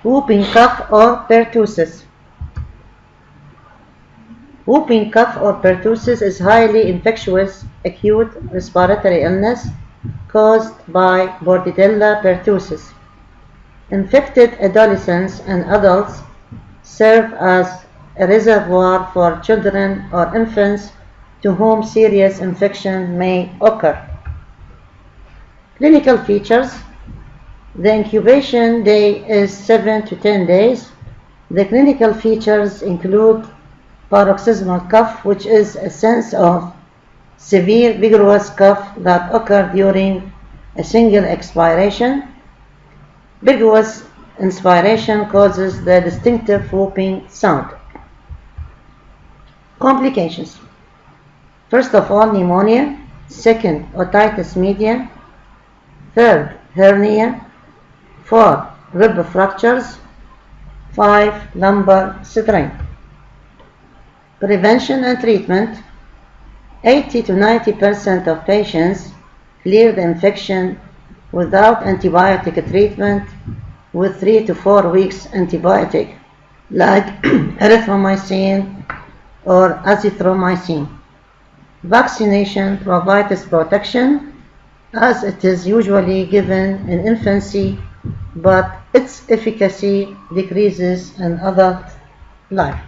Whooping cough or pertussis. Whooping cough or pertussis is highly infectious acute respiratory illness caused by Bordetella pertussis. Infected adolescents and adults serve as a reservoir for children or infants to whom serious infection may occur. Clinical features. The incubation day is 7 to 10 days. The clinical features include paroxysmal cough, which is a sense of severe vigorous cough that occurs during a single expiration. Vigorous inspiration causes the distinctive whooping sound. Complications. First of all, pneumonia. Second, otitis media. Third, hernia. 4, rib fractures. 5, lumbar strain. Prevention and treatment. 80 to 90% of patients clear the infection without antibiotic treatment with 3 to 4 weeks antibiotic like erythromycin or azithromycin. Vaccination provides protection as it is usually given in infancy, but its efficacy decreases in adult life.